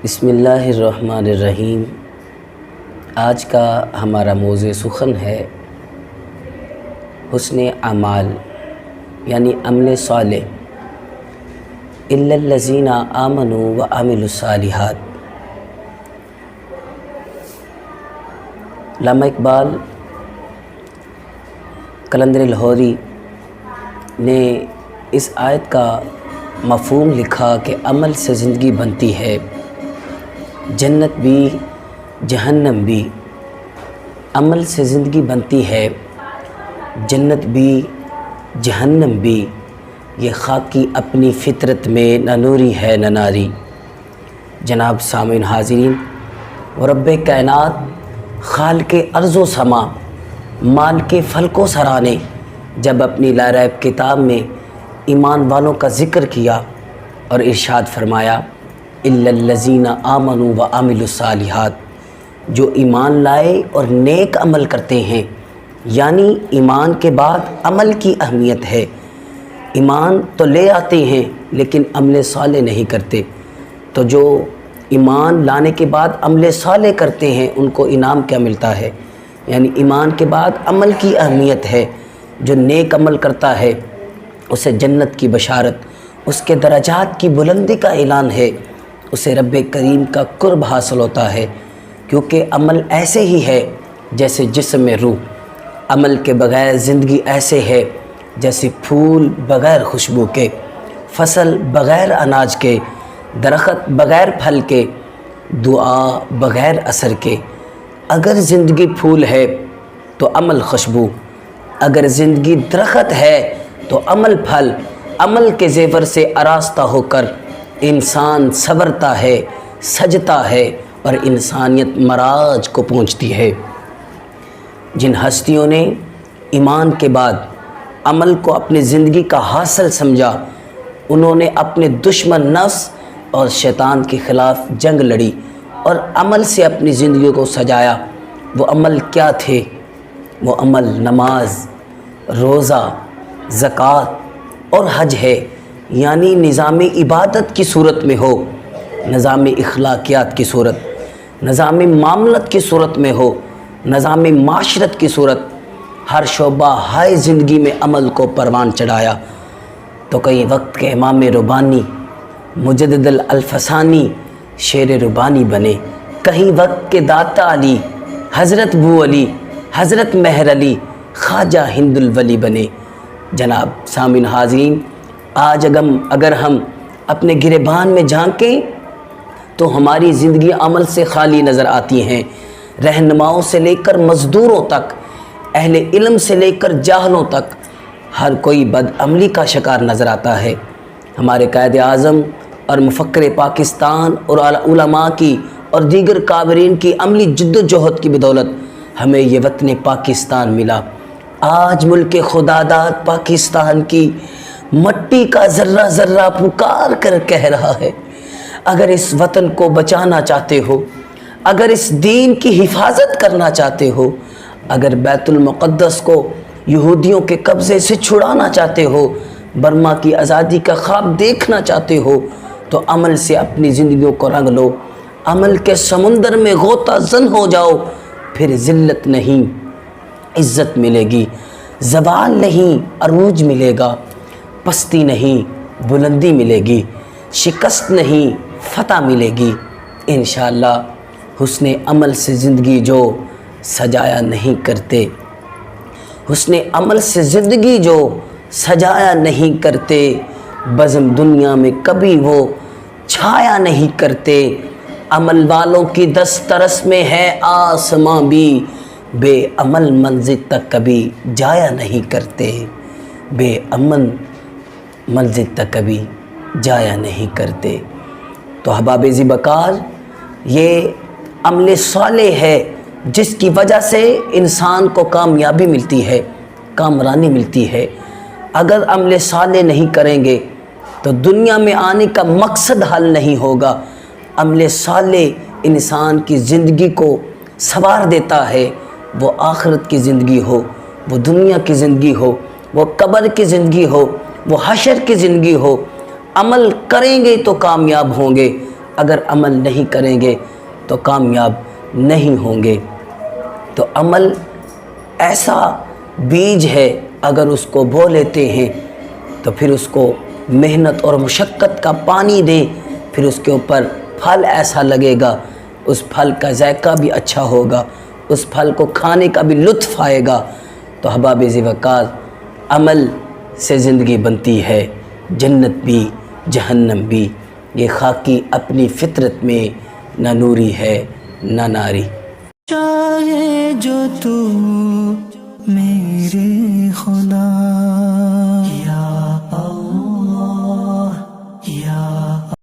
بسم اللہ الرحمن الرحیم۔ آج کا ہمارا موضوع سخن ہے حسن اعمال یعنی عمل صالح، الا الذین آمنوا وعملوا الصالحات۔ علامہ اقبال قلندر لاہوری نے اس آیت کا مفہوم لکھا کہ عمل سے زندگی بنتی ہے، جنت بھی جہنم بھی۔ عمل سے زندگی بنتی ہے، جنت بھی جہنم بھی۔ یہ خاکی اپنی فطرت میں نہ نوری ہے نہ ناری۔ جناب سامعین حاضرین، وہ رب کائنات خالق ارض و سما، مالک فلک و سرا نے جب اپنی لا ریب کتاب میں ایمان والوں کا ذکر کیا اور ارشاد فرمایا الا الذین آمنوا وعملوا الصالحات، جو ایمان لائے اور نیک عمل کرتے ہیں، یعنی ایمان کے بعد عمل کی اہمیت ہے۔ ایمان تو لے آتے ہیں لیکن عمل صالح نہیں کرتے، تو جو ایمان لانے کے بعد عمل صالح کرتے ہیں ان کو انعام کیا ملتا ہے؟ یعنی ایمان کے بعد عمل کی اہمیت ہے۔ جو نیک عمل کرتا ہے اسے جنت کی بشارت، اس کے درجات کی بلندی کا اعلان ہے، اسے رب کریم کا قرب حاصل ہوتا ہے، کیونکہ عمل ایسے ہی ہے جیسے جسم میں روح۔ عمل کے بغیر زندگی ایسے ہے جیسے پھول بغیر خوشبو کے، فصل بغیر اناج کے، درخت بغیر پھل کے، دعا بغیر اثر کے۔ اگر زندگی پھول ہے تو عمل خوشبو، اگر زندگی درخت ہے تو عمل پھل۔ عمل کے زیور سے آراستہ ہو کر انسان سنورتا ہے، سجتا ہے اور انسانیت معراج کو پہنچتی ہے۔ جن ہستیوں نے ایمان کے بعد عمل کو اپنی زندگی کا حاصل سمجھا، انہوں نے اپنے دشمن نفس اور شیطان کے خلاف جنگ لڑی اور عمل سے اپنی زندگی کو سجایا۔ وہ عمل کیا تھے؟ وہ عمل نماز، روزہ، زکوٰۃ اور حج ہے، یعنی نظام عبادت کی صورت میں ہو، نظام اخلاقیات کی صورت، نظام معاملت کی صورت میں ہو، نظام معاشرت کی صورت۔ ہر شعبہ ہائے زندگی میں عمل کو پروان چڑھایا۔ تو کئی وقت کے امام ربانی مجدد الفسانی شیر ربانی بنے، کہیں وقت کے داتا علی حضرت بو علی، حضرت مہر علی، خواجہ ہند الولی بنے۔ جناب سامعین حاضرین، آج اگر ہم اپنے گریبان میں جھانکیں تو ہماری زندگی عمل سے خالی نظر آتی ہیں۔ رہنماؤں سے لے کر مزدوروں تک، اہل علم سے لے کر جاہلوں تک، ہر کوئی بدعملی کا شکار نظر آتا ہے۔ ہمارے قائد اعظم اور مفکر پاکستان اور علماء کی اور دیگر کابرین کی عملی جد و جہد کی بدولت ہمیں یہ وطن پاکستان ملا۔ آج ملک خداداد پاکستان کی مٹی کا ذرہ ذرہ پکار کر کہہ رہا ہے، اگر اس وطن کو بچانا چاہتے ہو، اگر اس دین کی حفاظت کرنا چاہتے ہو، اگر بیت المقدس کو یہودیوں کے قبضے سے چھڑانا چاہتے ہو، برما کی آزادی کا خواب دیکھنا چاہتے ہو، تو عمل سے اپنی زندگیوں کو رنگ لو، عمل کے سمندر میں غوطہ زن ہو جاؤ، پھر ذلت نہیں عزت ملے گی، زوال نہیں عروج ملے گا، پستی نہیں بلندی ملے گی، شکست نہیں فتح ملے گی۔ انشاءاللہ حسن عمل سے زندگی جو سجایا نہیں کرتے، حسن عمل سے زندگی جو سجایا نہیں کرتے، بزم دنیا میں کبھی وہ چھایا نہیں کرتے۔ عمل والوں کی دسترس میں ہے آسماں بھی، بے عمل منزل تک کبھی جایا نہیں کرتے، بے عمل منزل تک کبھی جایا نہیں کرتے۔ تو احباب ذی بقار، یہ عمل صالح ہے جس کی وجہ سے انسان کو کامیابی ملتی ہے، کامرانی ملتی ہے۔ اگر عمل صالح نہیں کریں گے تو دنیا میں آنے کا مقصد حل نہیں ہوگا۔ عمل صالح انسان کی زندگی کو سنوار دیتا ہے، وہ آخرت کی زندگی ہو، وہ دنیا کی زندگی ہو، وہ قبر کی زندگی ہو، وہ حشر کی زندگی ہو۔ عمل کریں گے تو کامیاب ہوں گے، اگر عمل نہیں کریں گے تو کامیاب نہیں ہوں گے۔ تو عمل ایسا بیج ہے، اگر اس کو بو لیتے ہیں تو پھر اس کو محنت اور مشقت کا پانی دیں، پھر اس کے اوپر پھل ایسا لگے گا، اس پھل کا ذائقہ بھی اچھا ہوگا، اس پھل کو کھانے کا بھی لطف آئے گا۔ تو احباب ذی وقار، عمل سے زندگی بنتی ہے، جنت بھی جہنم بھی۔ یہ خاکی اپنی فطرت میں نہ نوری ہے نہ ناری۔ چاہے جو تو میرے